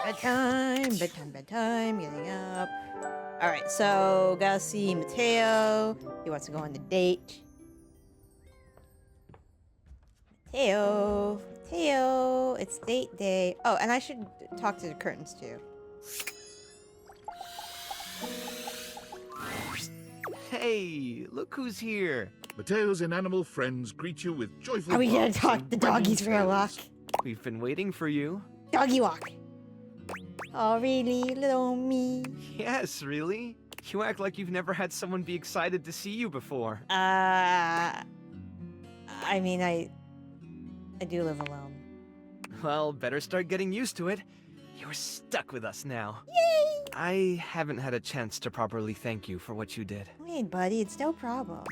Bedtime, getting up. Alright, so gotta see Mateo. He wants to go on the date. Mateo, it's date day. Oh, and I should talk to the curtains too. Hey, look who's here. Mateo's inanimal friends greet you with joyful Are we gonna barks talk and the doggies for a wagging walk? tails. We've been waiting for you. Doggy walk. Oh, really, little me? Yes, really? You act like you've never had someone be excited to see you before. I mean, I do live alone. Well, better start getting used to it. You're stuck with us now. Yay! I haven't had a chance to properly thank you for what you did. Hey, buddy, it's no problem.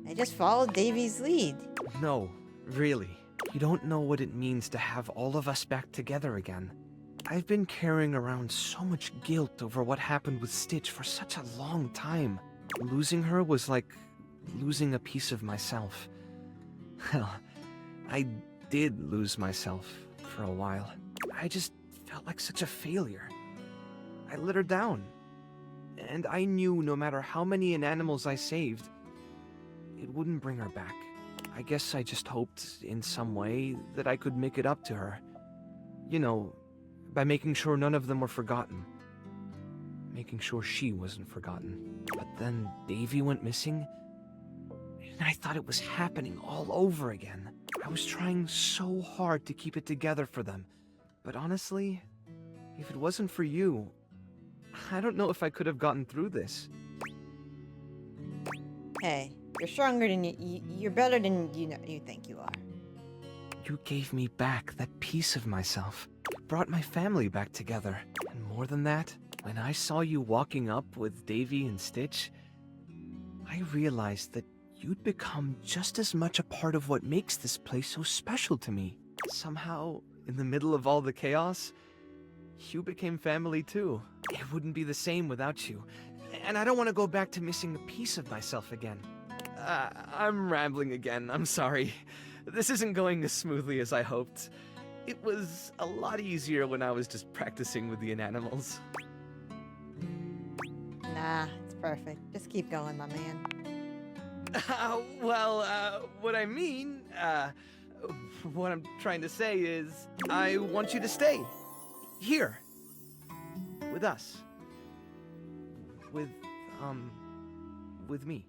I just followed Davy's lead. No, really. You don't know what it means to have all of us back together again. I've been carrying around so much guilt over what happened with Stitch for such a long time. Losing her was like losing a piece of myself. Well, I did lose myself for a while. I just felt like such a failure. I let her down. And I knew no matter how many inanimals I saved, it wouldn't bring her back. I guess I just hoped in some way that I could make it up to her. You know, by making sure none of them were forgotten. Making sure she wasn't forgotten. But then Davy went missing, and I thought it was happening all over again. I was trying so hard to keep it together for them. But honestly, if it wasn't for you, I don't know if I could have gotten through this. Hey, you're stronger than you're better than you think you are. You gave me back that piece of myself. You brought my family back together. And more than that, when I saw you walking up with Davy and Stitch, I realized that you'd become just as much a part of what makes this place so special to me. Somehow, in the middle of all the chaos, you became family too. It wouldn't be the same without you. And I don't want to go back to missing a piece of myself again. I'm rambling again, I'm sorry. This isn't going as smoothly as I hoped. It was a lot easier when I was just practicing with the inanimals. Nah, it's perfect. Just keep going, my man. What I mean, what I'm trying to say is, I want you to stay. Here. With us. With me.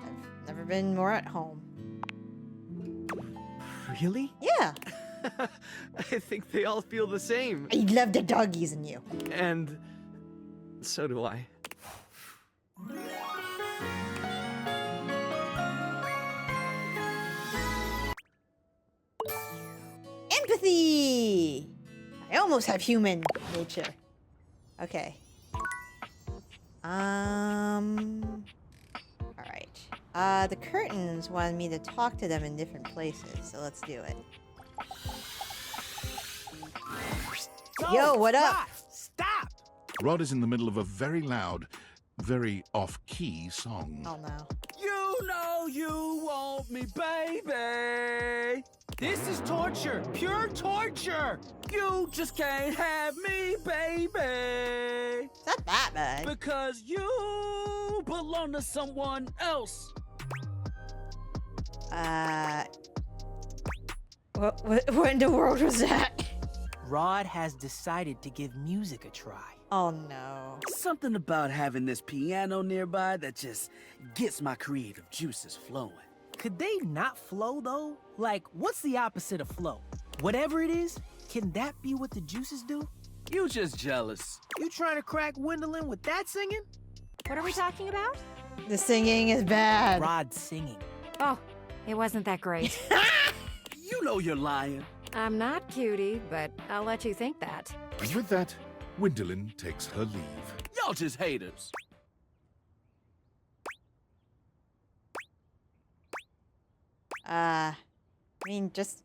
I've never been more at home. Really? Yeah. I think they all feel the same. I love the doggies in you. And so do I. Empathy! I almost have human nature. Okay. Alright. The curtains wanted me to talk to them in different places, so let's do it. Yo, what up? Stop! Rod is in the middle of a very loud, very off-key song. Oh no. You know you want me, baby. This is torture, pure torture. You just can't have me, baby. It's not that bad. Because you belong to someone else. What in the world was that? Rod has decided to give music a try. Oh no. Something about having this piano nearby that just gets my creative juices flowing. Could they not flow, though? Like, what's the opposite of flow? Whatever it is, can that be what the juices do? You just jealous. You trying to crack Gwendolyn with that singing? What are we talking about? The singing is bad. Rod singing. Oh, it wasn't that great. You know you're lying. I'm not cutie, but I'll let you think that. And with that, Gwendolyn takes her leave. Y'all just haters. I mean, just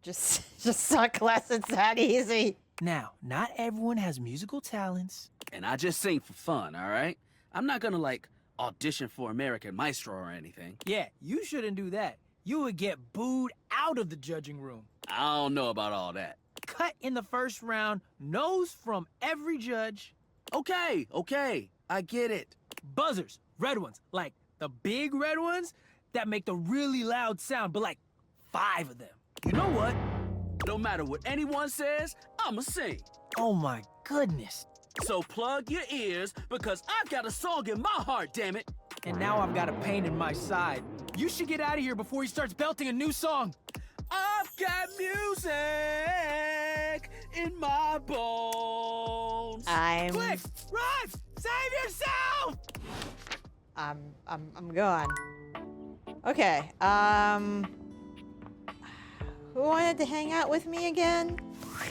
suck less. It's that easy. Now, not everyone has musical talents. And I just sing for fun, all right? I'm not gonna, like, audition for American Maestro or anything. Yeah, you shouldn't do that. you would get booed out of the judging room. I don't know about all that. Cut in the first round, no's from every judge. Okay, I get it. Buzzers, red ones, like the big red ones that make the really loud sound, but like 5 of them. You know what? No matter what anyone says, I'ma sing. Oh my goodness. So plug your ears, because I've got a song in my heart, damn it. And now I've got a pain in my side. You should get out of here before he starts belting a new song. I've got music in my bones. Quick, run! Save yourself! I'm gone. Okay. Who wanted to hang out with me again?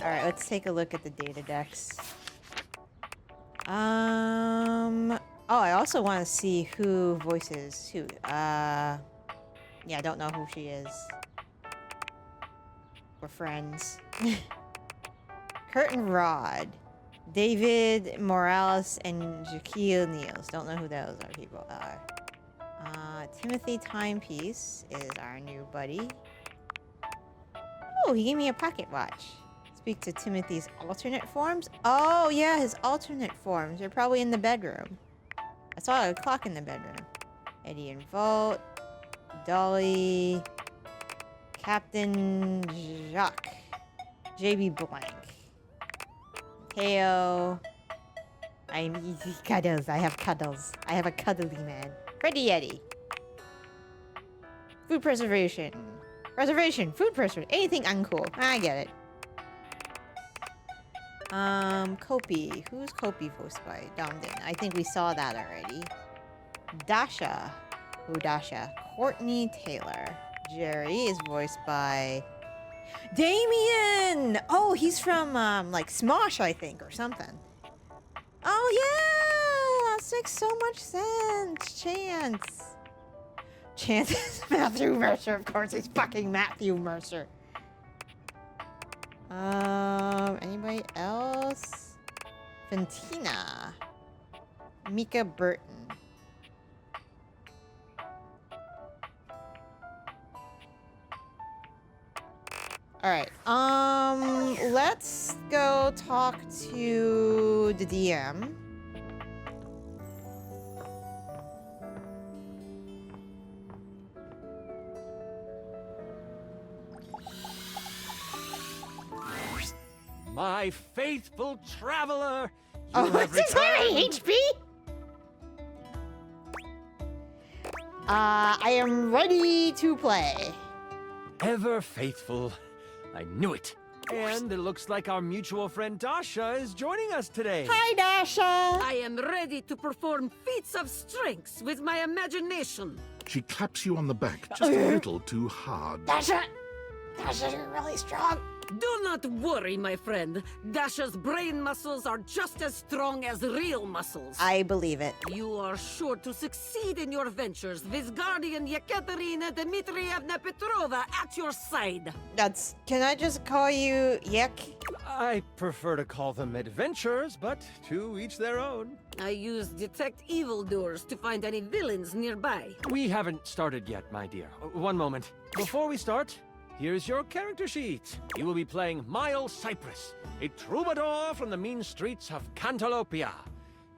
All right, let's take a look at the data decks. Oh, I also want to see who voices who. Yeah, I don't know who she is. We're friends. Curtin Rod, David Morales, and Jaquil Niels. Don't know who those people are. Timothy Timepiece is our new buddy. Oh, he gave me a pocket watch. Speak to Timothy's alternate forms? Oh, yeah, his alternate forms. They're probably in the bedroom. I saw a clock in the bedroom. Eddie and Volt, Dolly, Captain Jacques, JB Blank, Teo. I need cuddles. I have cuddles. I have a cuddly man. Freddy Eddie. Food preservation. Preservation. Food preservation. Anything uncool. I get it. Kopi. Who's Kopi voiced by Domden? I think we saw that already. Dasha. Who Dasha? Courtney Taylor. Jerry is voiced by Damien! Oh, he's from, like, Smosh, I think, or something. Oh, yeah! That makes so much sense. Chance is Matthew Mercer. Of course, he's fucking Matthew Mercer. Anybody else? Fantina. Mika Burton. Alright, let's go talk to the DM. My faithful traveler! Oh, You have this is my returned. HP? I am ready to play. Ever faithful. I knew it. And it looks like our mutual friend Dasha is joining us today. Hi, Dasha. I am ready to perform feats of strength with my imagination. She claps you on the back just a little too hard. Dasha, you're really strong. Do not worry, my friend. Dasha's brain muscles are just as strong as real muscles. I believe it. You are sure to succeed in your ventures with Guardian Yekaterina Dmitrievna Petrova at your side. Can I just call you Yek? I prefer to call them adventures, but to each their own. I use detect evildoers to find any villains nearby. We haven't started yet, my dear. One moment. Before we start, here's your character sheet. You will be playing Miles Cypress, a troubadour from the mean streets of Cantalopia.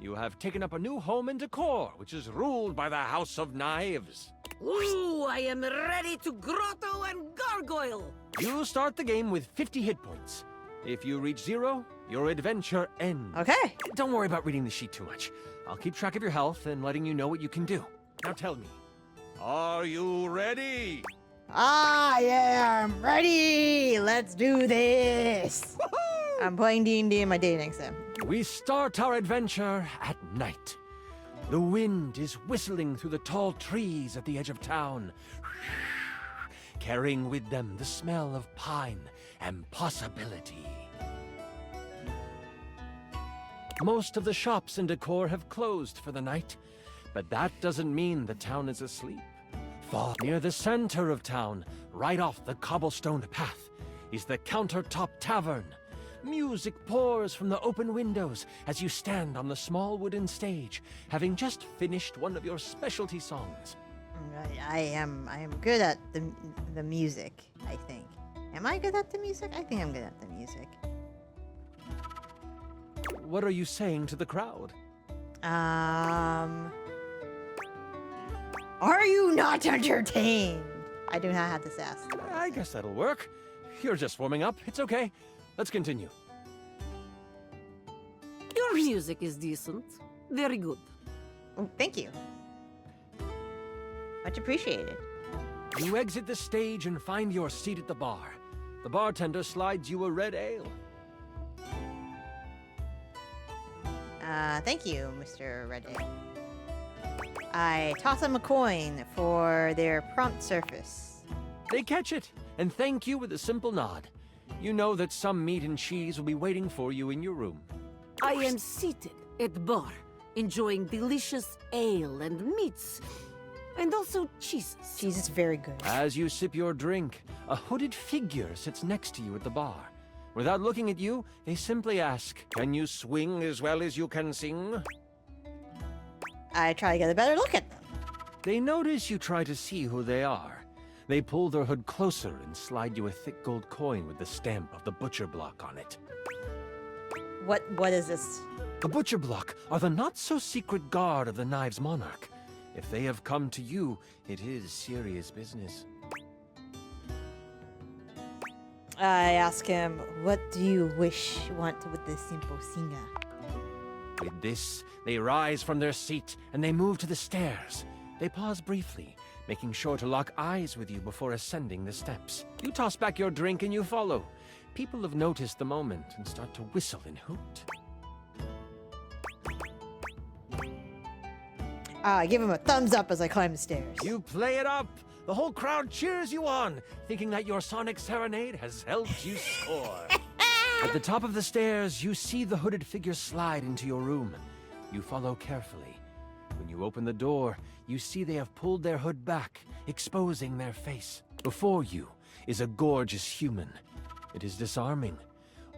You have taken up a new home in Decor, which is ruled by the House of Knives. Ooh, I am ready to grotto and gargoyle. You start the game with 50 hit points. If you reach 0, your adventure ends. Okay. Don't worry about reading the sheet too much. I'll keep track of your health and letting you know what you can do. Now tell me, are you ready? I am ready. Let's do this. I'm playing D&D in my dating sim. We start our adventure at night. The wind is whistling through the tall trees at the edge of town, carrying with them the smell of pine and possibility. Most of the shops in Decor have closed for the night, but that doesn't mean the town is asleep. Far near the center of town, right off the cobblestoned path, is the Countertop Tavern. Music pours from the open windows as you stand on the small wooden stage, having just finished one of your specialty songs. I am good at the music, I think. Am I good at the music? I think I'm good at the music. What are you saying to the crowd? Are you not entertained? I do not have to ask. I guess that'll work. You're just warming up. It's okay. Let's continue. Your music is decent. Very good. Oh, thank you. Much appreciated. You exit the stage and find your seat at the bar. The bartender slides you a red ale. Thank you, Mr. Reddit. I toss them a coin for their prompt service. They catch it and thank you with a simple nod. You know that some meat and cheese will be waiting for you in your room. I am seated at the bar, enjoying delicious ale and meats, and also cheeses. Cheese is very good. As you sip your drink, a hooded figure sits next to you at the bar. Without looking at you, they simply ask, "Can you swing as well as you can sing?" I try to get a better look at them. They notice you try to see who they are. They pull their hood closer and slide you a thick gold coin with the stamp of the butcher block on it. What is this? The butcher block are the not-so-secret guard of the Knives Monarch. If they have come to you, it is serious business. I ask him, what do you want with this simple singer? With this, they rise from their seat and they move to the stairs. They pause briefly, making sure to lock eyes with you before ascending the steps. You toss back your drink and you follow. People have noticed the moment and start to whistle and hoot. I give him a thumbs up as I climb the stairs. You play it up! The whole crowd cheers you on, thinking that your sonic serenade has helped you score. At the top of the stairs, you see the hooded figure slide into your room. You follow carefully. When you open the door, you see they have pulled their hood back, exposing their face. Before you is a gorgeous human. It is disarming.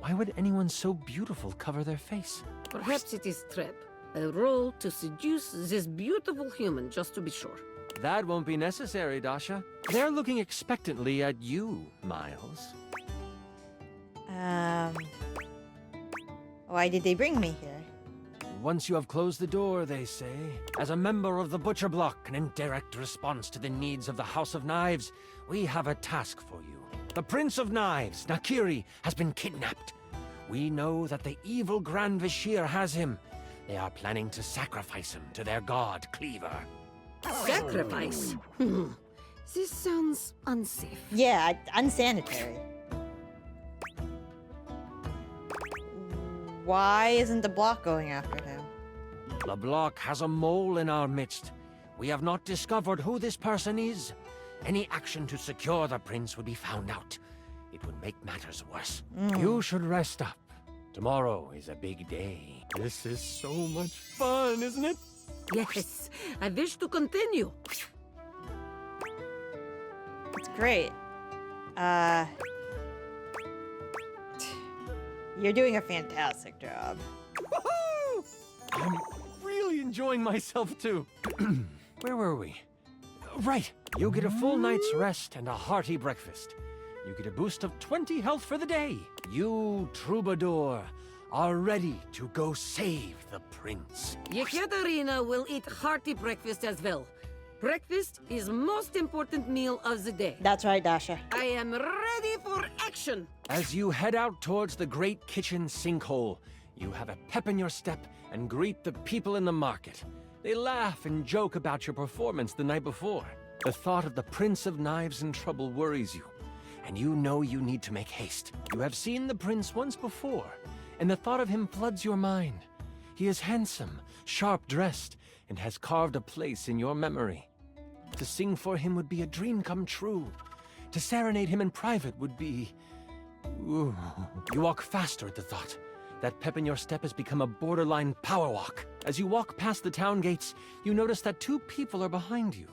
Why would anyone so beautiful cover their face? Perhaps it is trap. A role to seduce this beautiful human, just to be sure. That won't be necessary, Dasha. They're looking expectantly at you, Miles. Why did they bring me here? Once you have closed the door, they say, as a member of the Butcher Block and in direct response to the needs of the House of Knives, we have a task for you. The Prince of Knives, Nakiri, has been kidnapped. We know that the evil Grand Vizier has him. They are planning to sacrifice him to their god, Cleaver. Sacrifice? This sounds unsafe. Yeah, unsanitary. Why isn't the block going after him? The block has a mole in our midst. We have not discovered who this person is. Any action to secure the prince would be found out. It would make matters worse. You should rest up. Tomorrow is a big day. This is so much fun, isn't it? Yes, I wish to continue. It's great. You're doing a fantastic job. Woohoo! I'm really enjoying myself too. Where were we? Right. You get a full night's rest and a hearty breakfast. You get a boost of 20 health for the day. You, troubadour, are ready to go save the prince. Yekaterina will eat hearty breakfast as well. Breakfast is most important meal of the day. That's right, Dasha. I am ready for action. As you head out towards the great kitchen sinkhole, you have a pep in your step and greet the people in the market. They laugh and joke about your performance the night before. The thought of the Prince of Knives in trouble worries you, and you know you need to make haste. You have seen the prince once before, and the thought of him floods your mind. He is handsome, sharp-dressed, and has carved a place in your memory. To sing for him would be a dream come true. To serenade him in private would be... Ooh. You walk faster at the thought. That pep in your step has become a borderline power walk. As you walk past the town gates, you notice that 2 people are behind you.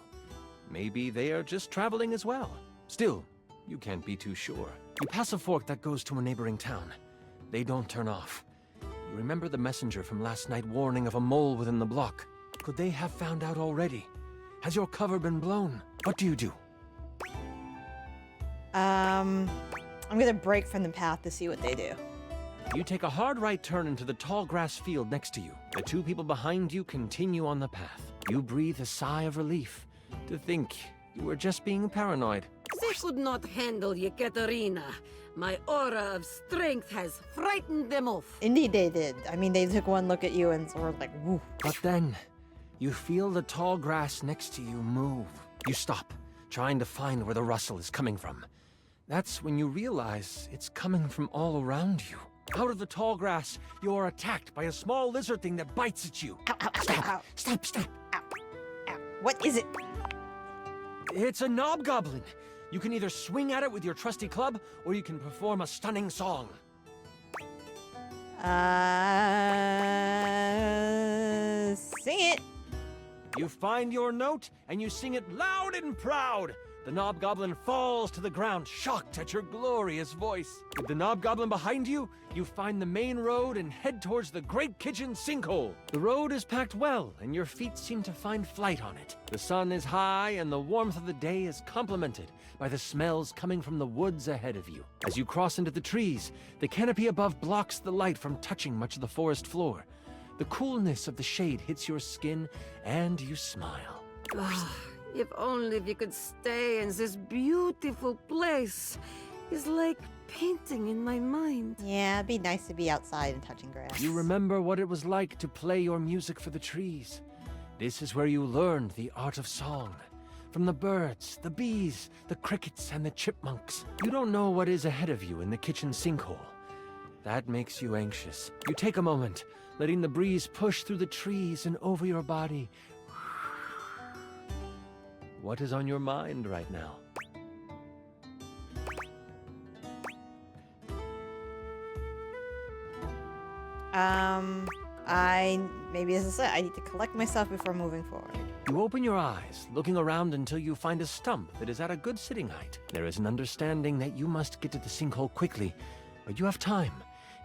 Maybe they are just traveling as well. Still, you can't be too sure. You pass a fork that goes to a neighboring town. They don't turn off. You remember the messenger from last night warning of a mole within the block. Could they have found out already? Has your cover been blown? What do you do? I'm gonna break from the path to see what they do. You take a hard right turn into the tall grass field next to you. The two people behind you continue on the path. You breathe a sigh of relief to think you were just being paranoid. They could not handle you, Katerina. My aura of strength has frightened them off. Indeed they did. I mean, they took one look at you and sort of like, woo. But then, you feel the tall grass next to you move. You stop, trying to find where the rustle is coming from. That's when you realize it's coming from all around you. Out of the tall grass, you are attacked by a small lizard thing that bites at you. Ow, ow, ow, Stop! ow, Stop! Stop! ow, ow. What is it? It's a knobgoblin. You can either swing at it with your trusty club, or you can perform a stunning song. Sing it. You find your note, and you sing it loud and proud. The knobgoblin falls to the ground, shocked at your glorious voice. With the knobgoblin behind you, you find the main road and head towards the great kitchen sinkhole. The road is packed well, and your feet seem to find flight on it. The sun is high, and the warmth of the day is complemented by the smells coming from the woods ahead of you. As you cross into the trees, the canopy above blocks the light from touching much of the forest floor. The coolness of the shade hits your skin, and you smile. If only we could stay in this beautiful place. It's like painting in my mind. Yeah, it'd be nice to be outside and touching grass. You remember what it was like to play your music for the trees. This is where you learned the art of song. From the birds, the bees, the crickets, and the chipmunks. You don't know what is ahead of you in the kitchen sinkhole. That makes you anxious. You take a moment, letting the breeze push through the trees and over your body. What is on your mind right now? Maybe as I said, I need to collect myself before moving forward. You open your eyes, looking around until you find a stump that is at a good sitting height. There is an understanding that you must get to the sinkhole quickly, but you have time,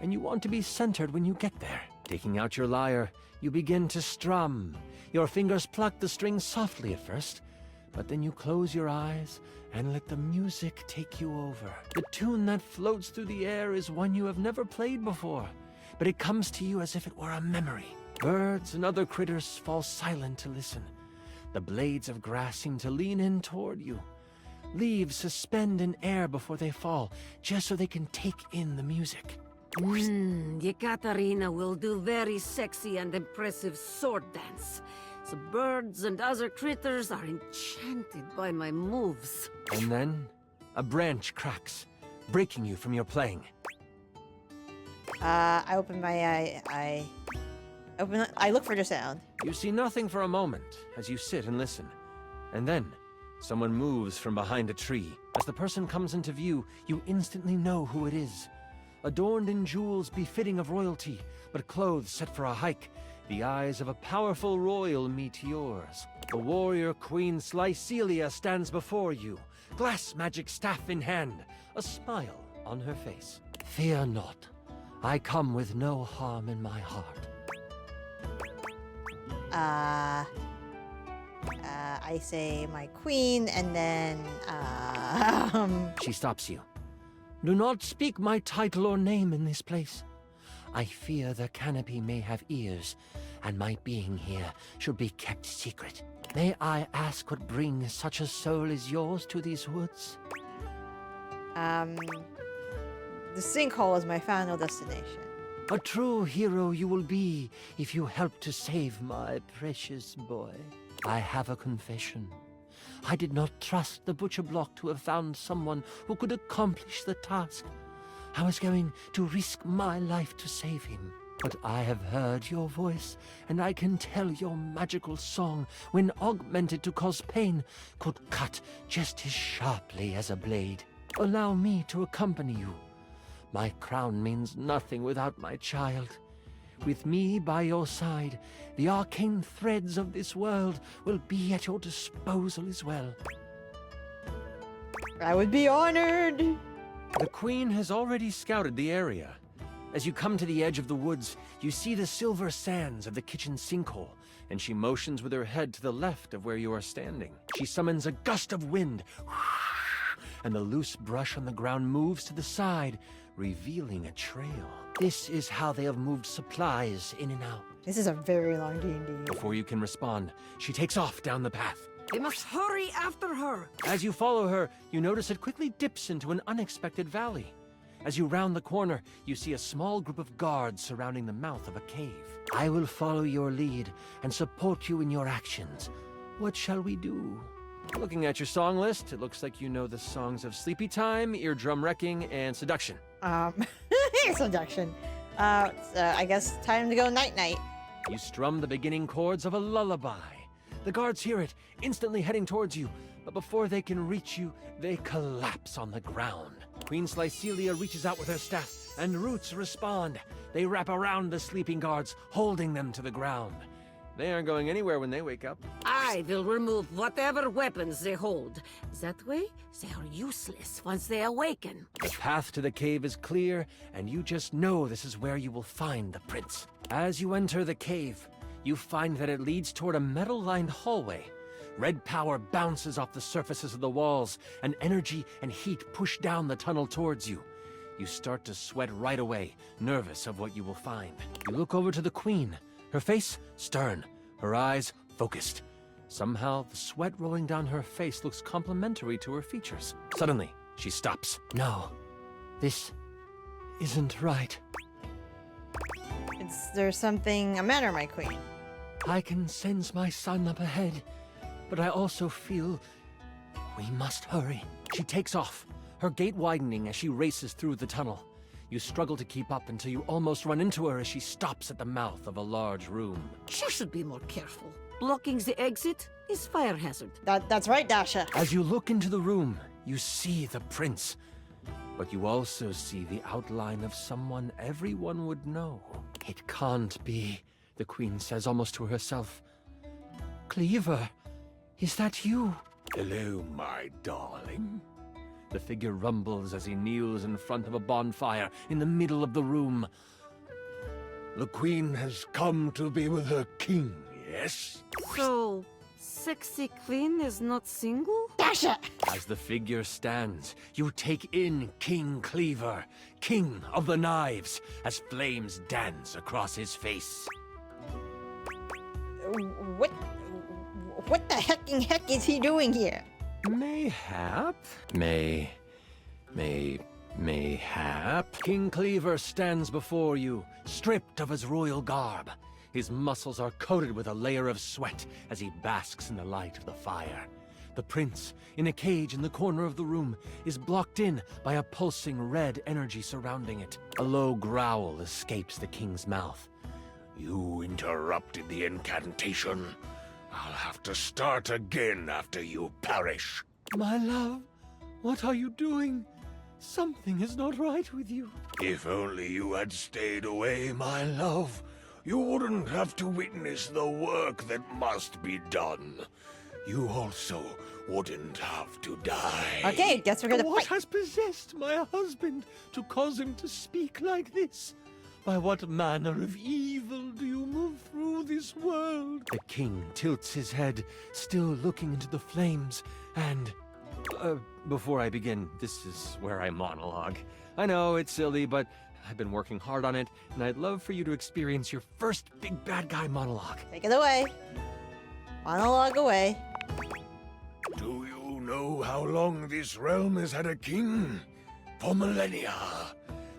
and you want to be centered when you get there. Taking out your lyre, you begin to strum. Your fingers pluck the strings softly at first, but then you close your eyes and let the music take you over. The tune that floats through the air is one you have never played before, but it comes to you as if it were a memory. Birds and other critters fall silent to listen. The blades of grass seem to lean in toward you. Leaves suspend in air before they fall, just so they can take in the music. Yekaterina will do very sexy and impressive sword dance. The birds and other critters are enchanted by my moves. And then, a branch cracks, breaking you from your playing. I open my eye. I look for the sound. You see nothing for a moment as you sit and listen. And then, someone moves from behind a tree. As the person comes into view, you instantly know who it is. Adorned in jewels befitting of royalty, but clothes set for a hike, the eyes of a powerful royal meet yours. The warrior queen Slycelia stands before you, glass magic staff in hand, a smile on her face. Fear not. I come with no harm in my heart. I say my queen, and then, She stops you. Do not speak my title or name in this place. I fear the canopy may have ears, and my being here should be kept secret. May I ask what brings such a soul as yours to these woods? the sinkhole is my final destination. A true hero you will be if you help to save my precious boy. I have a confession. I did not trust the butcher block to have found someone who could accomplish the task. I was going to risk my life to save him. But I have heard your voice, and I can tell your magical song, when augmented to cause pain, could cut just as sharply as a blade. Allow me to accompany you. My crown means nothing without my child. With me by your side, the arcane threads of this world will be at your disposal as well. I would be honored. The Queen has already scouted the area. As you come to the edge of the woods, you see the silver sands of the kitchen sinkhole, and she motions with her head to the left of where you are standing. She summons a gust of wind, and the loose brush on the ground moves to the side, revealing a trail. This is how they have moved supplies in and out. This is a very long D&D. Before you can respond, she takes off down the path. We must hurry after her. As you follow her, you notice it quickly dips into an unexpected valley. As you round the corner, you see a small group of guards surrounding the mouth of a cave. I will follow your lead and support you in your actions. What shall we do? Looking at your song list, it looks like you know the songs of Sleepy Time, Eardrum Wrecking, and Seduction. Seduction. I guess time to go night-night. You strum the beginning chords of a lullaby. The guards hear it, instantly heading towards you, but before they can reach you, they collapse on the ground. Queen Slycelia reaches out with her staff, and roots respond. They wrap around the sleeping guards, holding them to the ground. They aren't going anywhere when they wake up. I will remove whatever weapons they hold. That way, they are useless once they awaken. The path to the cave is clear, and you just know this is where you will find the prince. As you enter the cave, you find that it leads toward a metal-lined hallway. Red power bounces off the surfaces of the walls, and energy and heat push down the tunnel towards you. You start to sweat right away, nervous of what you will find. You look over to the queen, her face stern, her eyes focused. Somehow, the sweat rolling down her face looks complementary to her features. Suddenly, she stops. No, this isn't right. There's something a matter, my queen. I can sense my son up ahead, but I also feel we must hurry. She takes off, her gait widening as she races through the tunnel. You struggle to keep up until you almost run into her as she stops at the mouth of a large room. She should be more careful. Blocking the exit is fire hazard. That's right, Dasha. As you look into the room, you see the prince. But you also see the outline of someone everyone would know. It can't be, the queen says almost to herself. Cleaver, is that you? Hello, my darling. The figure rumbles as he kneels in front of a bonfire in the middle of the room. The queen has come to be with her king, yes? So, sexy queen is not single? Dasha! As the figure stands, you take in King Cleaver, king of the knives, as flames dance across his face. What the hecking heck is he doing here? Mayhap? Mayhap? King Cleaver stands before you, stripped of his royal garb. His muscles are coated with a layer of sweat as he basks in the light of the fire. The prince, in a cage in the corner of the room, is blocked in by a pulsing red energy surrounding it. A low growl escapes the king's mouth. You interrupted the incantation. I'll have to start again after you perish. My love, what are you doing? Something is not right with you. If only you had stayed away, my love. You wouldn't have to witness the work that must be done. You also wouldn't have to die. Okay, guess we're gonna What fight. has possessed my husband to cause him to speak like this? By what manner of evil do you move through this world? The king tilts his head, still looking into the flames, and... before I begin, this is where I monologue. I know, it's silly, but I've been working hard on it, and I'd love for you to experience your first big bad guy monologue. Take it away. Monologue away. Do you know how long this realm has had a king? For millennia.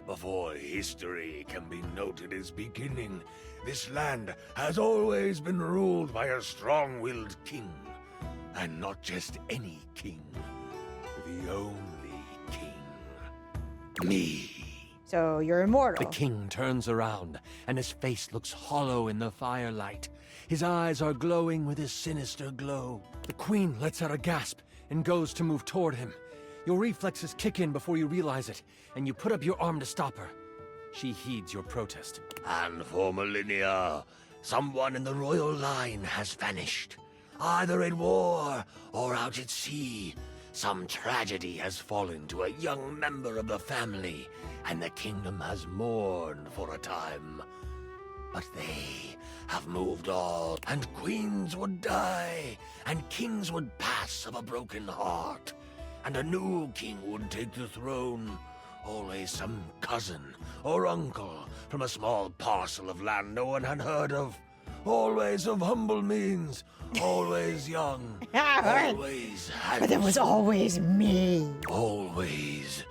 Before history can be noted as beginning, this land has always been ruled by a strong-willed king. And not just any king. The only king. Me. So you're immortal. The king turns around, and his face looks hollow in the firelight. His eyes are glowing with a sinister glow. The queen lets out a gasp and goes to move toward him. Your reflexes kick in before you realize it, and you put up your arm to stop her. She heeds your protest. And for millennia, someone in the royal line has vanished. Either at war or out at sea. some tragedy has fallen to a young member of the family, and the kingdom has mourned for a time. But they have moved on, and queens would die, and kings would pass of a broken heart, and a new king would take the throne. Always some cousin or uncle from a small parcel of land no one had heard of. Always of humble means, always young, always handsome. But there was always me. Always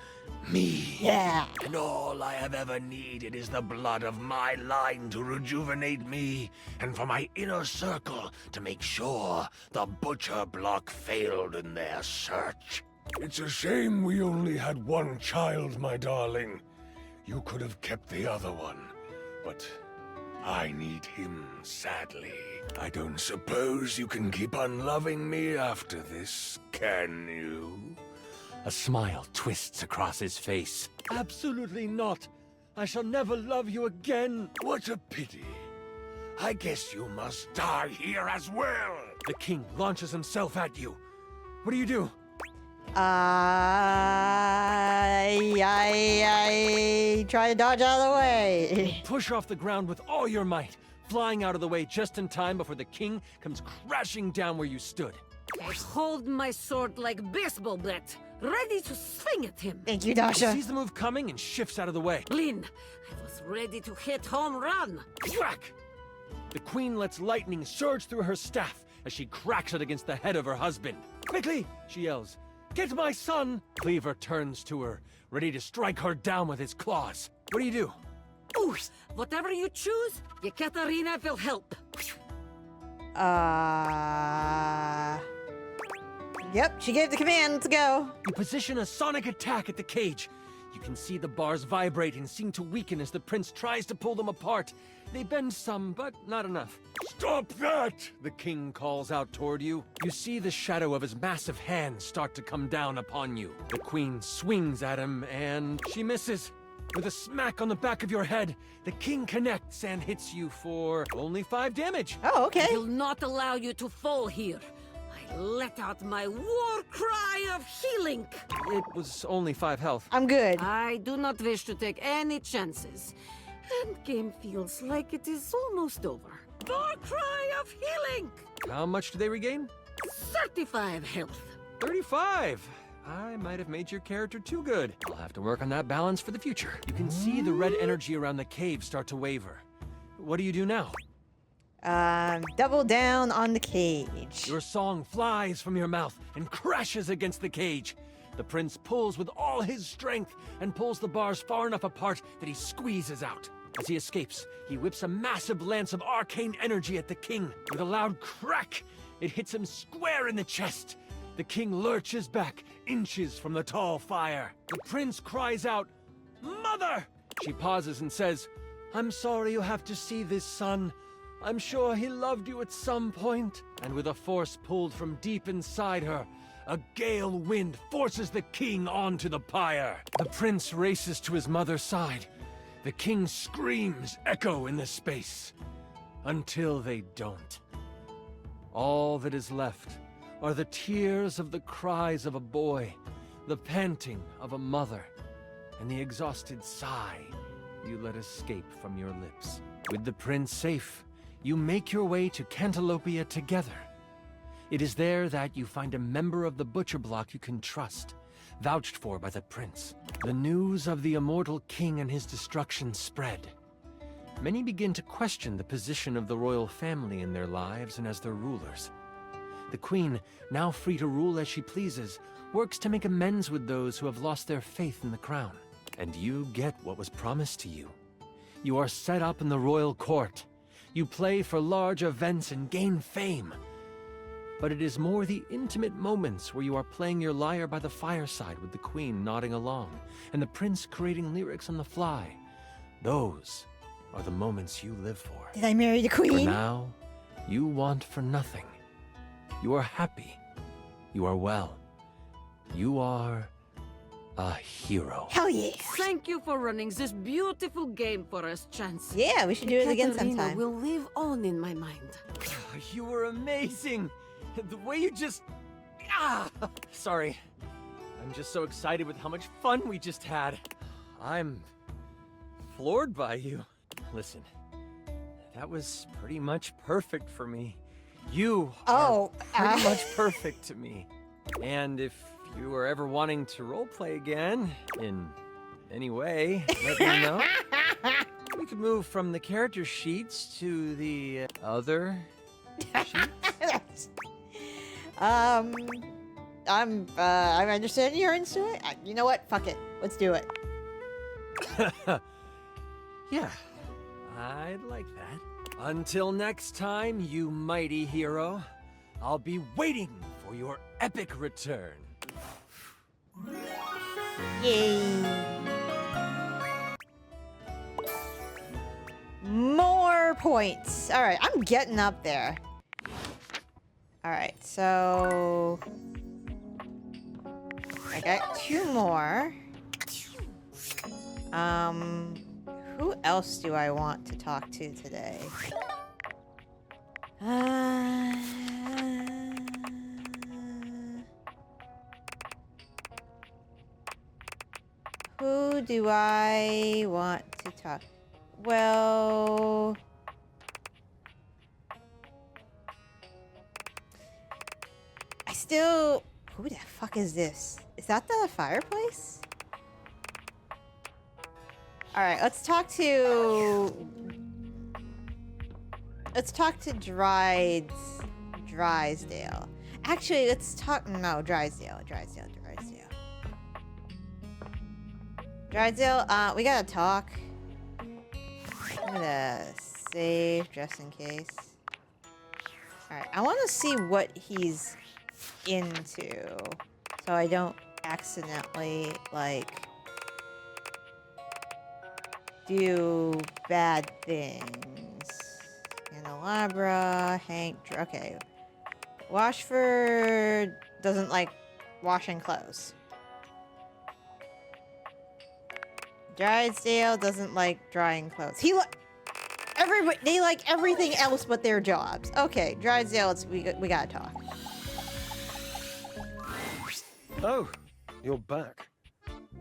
me. Yeah. And all I have ever needed is the blood of my line to rejuvenate me, and for my inner circle to make sure the butcher block failed in their search. It's a shame we only had one child, my darling. You could have kept the other one, but I need him sadly. I don't suppose you can keep on loving me after this, can you? A smile twists across his face. Absolutely not. I shall never love you again. What a pity. I guess you must die here as well. The king launches himself at you. What do? I try to dodge out of the way. Push off the ground with all your might, flying out of the way just in time before the king comes crashing down where you stood. I hold my sword like baseball bat, ready to swing at him. Thank you, He Dasha. sees the move coming and shifts out of the way. Lynn, I was ready to hit home run. Whack! The queen lets lightning surge through her staff as she cracks it against the head of her husband. Quickly, she yells, "Get my son!" Cleaver turns to her, ready to strike her down with his claws. What do? Ooh, whatever you choose, Yekaterina will help. Yep, she gave the command. Let's go. You position a sonic attack at the cage. You can see the bars vibrate and seem to weaken as the prince tries to pull them apart. They bend some, but not enough. Stop that! The king calls out toward you. You see the shadow of his massive hand start to come down upon you. The queen swings at him, and she misses. With a smack on the back of your head, the king connects and hits you for only 5 damage. Oh, okay. I will not allow you to fall here. I let out my war cry of healing. It was only 5 health. I'm good. I do not wish to take any chances. Endgame feels like it is almost over. War cry of healing! How much do they regain? 35 health. 35. I might have made your character too good. I'll have to work on that balance for the future. You can see the red energy around the cave start to waver. What do you do now? Double down on the cage. Your song flies from your mouth and crashes against the cage. The prince pulls with all his strength and pulls the bars far enough apart that he squeezes out. As he escapes, he whips a massive lance of arcane energy at the king. With a loud crack, it hits him square in the chest. The king lurches back, inches from the tall fire. The prince cries out, "Mother!" She pauses and says, "I'm sorry you have to see this, son. I'm sure he loved you at some point." And with a force pulled from deep inside her, a gale wind forces the king onto the pyre. The prince races to his mother's side. The king's screams echo in the space, until they don't. All that is left are the tears of the cries of a boy, the panting of a mother, and the exhausted sigh you let escape from your lips. With the prince safe, you make your way to Cantalopia together. It is there that you find a member of the butcher block you can trust, vouched for by the prince. The news of the immortal king and his destruction spread. Many begin to question the position of the royal family in their lives and as their rulers. The queen, now free to rule as she pleases, works to make amends with those who have lost their faith in the crown. And you get what was promised to you. You are set up in the royal court. You play for large events and gain fame. But it is more the intimate moments where you are playing your lyre by the fireside with the queen nodding along, and the prince creating lyrics on the fly. Those are the moments you live for. Did I marry the For queen? now, you want for nothing. You are happy. You are well. You are a hero. Hell yeah. Thank you for running this beautiful game for us, Chance. Yeah, we should do it again Yekaterina sometime. will live on in my mind. You were amazing. The way you just... Sorry. I'm just so excited with how much fun we just had. I'm floored by you. Listen, that was pretty much perfect for me. You are pretty much perfect to me. And if you were ever wanting to roleplay again, in any way, let me know. We could move from the character sheets to the other sheets. I'm understanding you're into it. You know what? Fuck it. Let's do it. Yeah, I'd like that. Until next time, you mighty hero, I'll be waiting for your epic return. Yay. More points. All right, I'm getting up there. All right, so I got 2 more. Who else do I want to talk to today? Who do I want to talk? Well, I still... Who the fuck is this? Is that the fireplace? Alright, let's talk to Drysdale. Actually, let's talk... No, Drysdale. Drysdale, we gotta talk. I'm gonna save just in case. Alright, I want to see what he's into, so I don't accidentally, like, do bad things. Candelabra, Hank, okay. Washford doesn't like washing clothes. Drysdale doesn't like drying clothes. Everybody, they like everything else but their jobs. Okay, Drysdale, we gotta talk. Oh, you're back.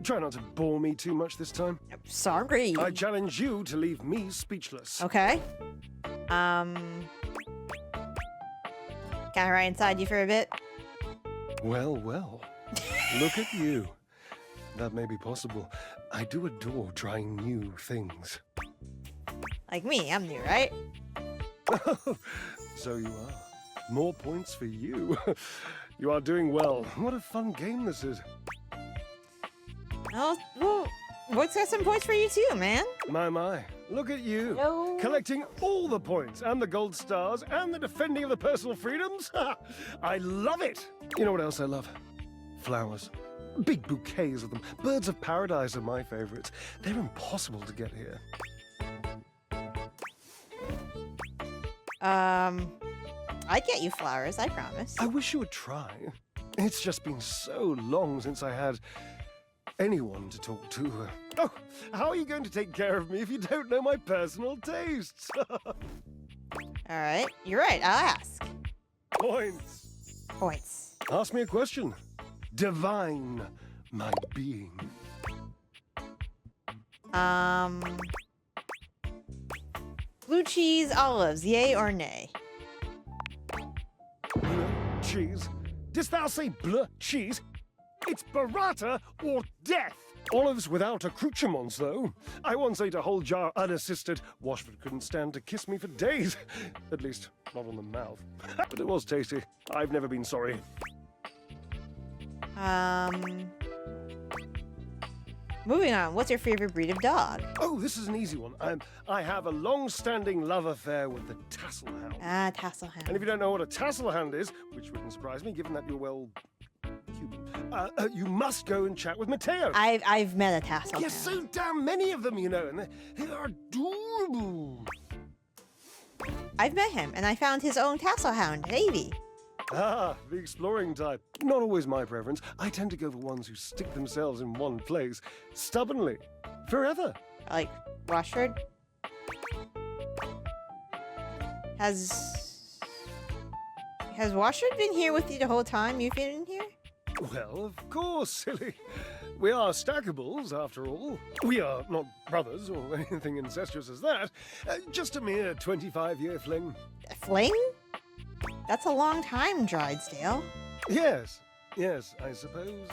Try not to bore me too much this time. Sorry. I challenge you to leave me speechless. Okay. Can I ride inside you for a bit? Well, well. Look at you. That may be possible. I do adore trying new things. Like me, I'm new, right? So you are. More points for you. You are doing well. What a fun game this is. Oh, well, what's got some points for you too, man? My. Look at you. No. Collecting all the points and the gold stars and the defending of the personal freedoms. I love it. You know what else I love? Flowers. Big bouquets of them. Birds of paradise are my favorites. They're impossible to get here. I'd get you flowers, I promise. I wish you would try. It's just been so long since I had anyone to talk to. Oh, how are you going to take care of me if you don't know my personal tastes? Alright, you're right, I'll ask. Points. Ask me a question. Divine my being. Blue cheese, olives, yay or nay? Bleu cheese? Didst thou say bleu cheese? It's burrata or death! Olives without accoutrements, though. I once ate a whole jar unassisted. Washford couldn't stand to kiss me for days. At least, not on the mouth. But it was tasty. I've never been sorry. Moving on, what's your favorite breed of dog? Oh, this is an easy one. I have a long-standing love affair with the tassel hound. Ah, tassel hound. And if you don't know what a tassel hound is, which wouldn't surprise me, given that you're, well, Cuban, you must go and chat with Mateo. I've met a tassel hound. Yes, so damn many of them, you know, and they are adorable. I've met him, and I found his own tassel hound, Davy. Ah, the exploring type. Not always my preference. I tend to go for ones who stick themselves in one place, stubbornly, forever. Like Washford? Has Washford been here with you the whole time you've been in here? Well, of course, silly. We are stackables, after all. We are not brothers or anything incestuous as that. Just a mere 25-year fling. A fling? That's a long time, Drydesdale. Yes, I suppose,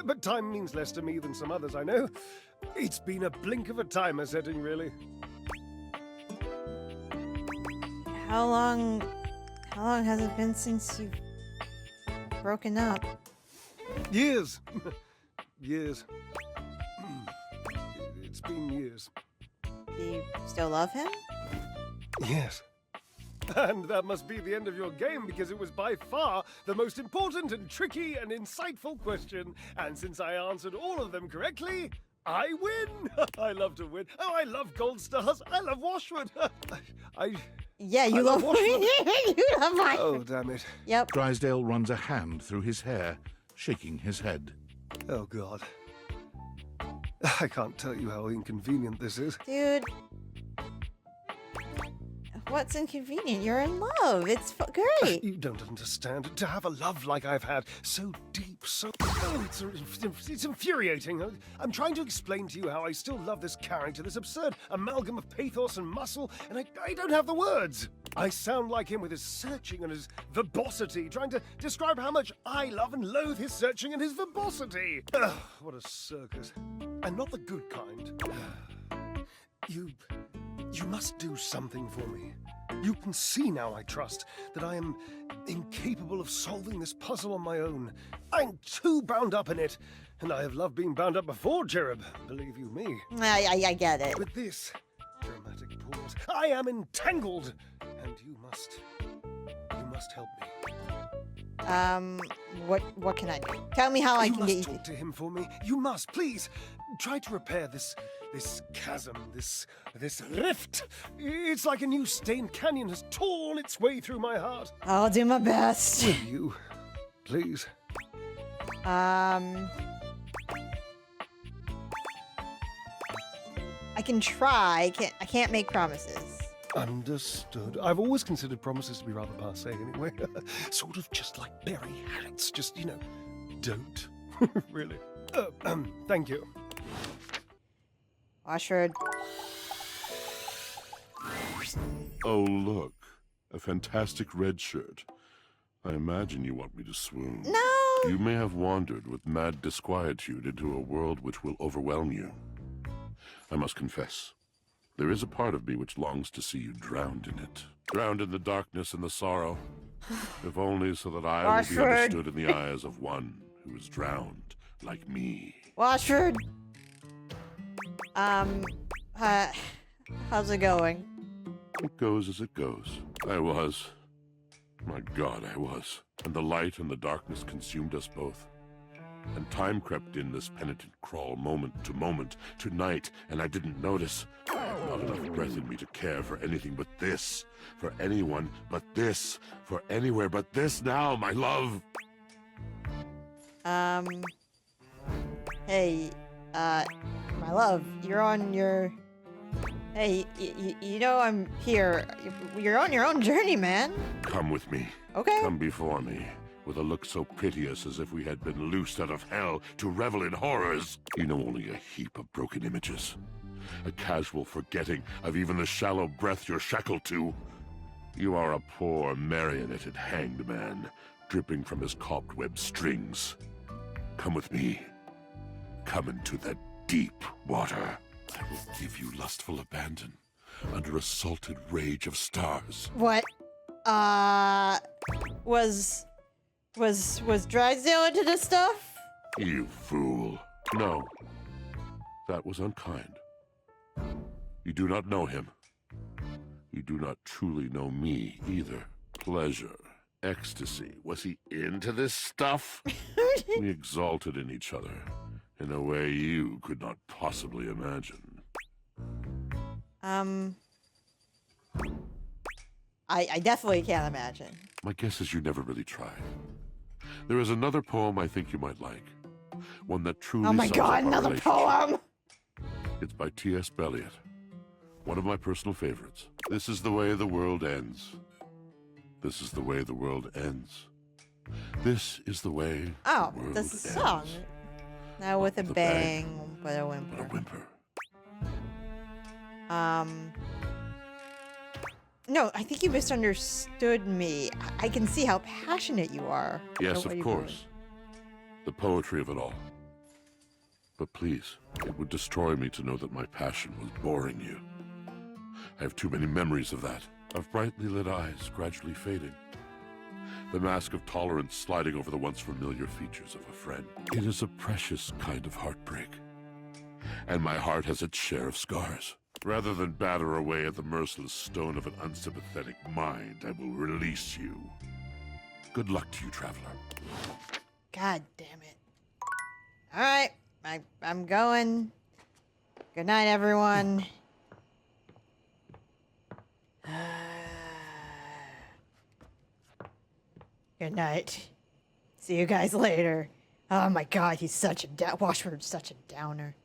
But time means less to me than some others I know. It's been a blink of a timer setting, really. How long has it been since you've broken up? Years. Years. It's been years. Do you still love him? Yes. And that must be the end of your game, because it was by far the most important and tricky and insightful question. And since I answered all of them correctly, I win! I love to win. Oh, I love gold stars. I love Washwood. Yeah, you I love Washwood. you love Washwood. Oh, damn it. Yep. Drysdale runs a hand through his hair, shaking his head. Oh, God. I can't tell you how inconvenient this is. Dude. What's inconvenient? You're in love. It's great. You don't understand. To have a love like I've had, so deep, so... Oh, it's infuriating. I'm trying to explain to you how I still love this character, this absurd amalgam of pathos and muscle, and I don't have the words. I sound like him with his searching and his verbosity, trying to describe how much I love and loathe his searching and his verbosity. Ugh, what a circus. And not the good kind. You must do something for me. You can see now, I trust, that I am incapable of solving this puzzle on my own. I'm too bound up in it, and I have loved being bound up before, Cherub, believe you me. I get it. With this dramatic pause, I am entangled, and you must help me. What can I do? Tell me how I can get you. You must talk to him for me. You must, please. Try to repair this chasm, this rift. It's like a new stained canyon has torn its way through my heart. I'll do my best. Will you, please? I can try. I can't make promises. Understood. I've always considered promises to be rather passé anyway. Sort of just like berry hats. Just, don't. Really. Thank you. Washford. Oh, look. A fantastic red shirt. I imagine you want me to swoon. No! You may have wandered with mad disquietude into a world which will overwhelm you. I must confess, there is a part of me which longs to see you drowned in it. Drowned in the darkness and the sorrow. If only so that I will be Washford. understood in the eyes of one who is drowned like me. Washford. How's it going? It goes as it goes. My God, I was. And the light and the darkness consumed us both. And time crept in this penitent crawl moment to moment, to night, and I didn't notice. Not enough breath in me to care for anything but this. For anyone but this. For anywhere but this now, my love. Hey, my love, you're on your... Hey, you know I'm here. You're on your own journey, man. Come with me. Okay. Come before me, with a look so piteous as if we had been loosed out of hell to revel in horrors. You know only a heap of broken images. A casual forgetting of even the shallow breath you're shackled to. You are a poor, marionetted hanged man, dripping from his cobweb strings. Come with me. Come into the deep water. I will give you lustful abandon under a salted rage of stars. What? Was Drysdale into this stuff? You fool. No. That was unkind. You do not know him. You do not truly know me either. Pleasure. Ecstasy. Was he into this stuff? We exalted in each other in a way you could not possibly imagine. I definitely can't imagine. My guess is you never really tried. There is another poem I think you might like. One that truly Oh my sums god, up our another relationship. poem! It's by T.S. Eliot. One of my personal favorites. This is the way the world ends. This is the way the world ends. This is the way Oh, the world the song. ends. Now with a With a bang, but a But a whimper. whimper. No, I think you misunderstood me. I can see how passionate you are. Yes, What of you course. The poetry of it all. But please, it would destroy me to know that my passion was boring you. I have too many memories of that, of brightly lit eyes gradually fading. The mask of tolerance sliding over the once familiar features of a friend. It is a precious kind of heartbreak. And my heart has its share of scars. Rather than batter away at the merciless stone of an unsympathetic mind, I will release you. Good luck to you, traveler. God damn it. All right, I'm going. Good night, everyone. Good night. See you guys later. Oh my god, he's such a Washburn's such a downer.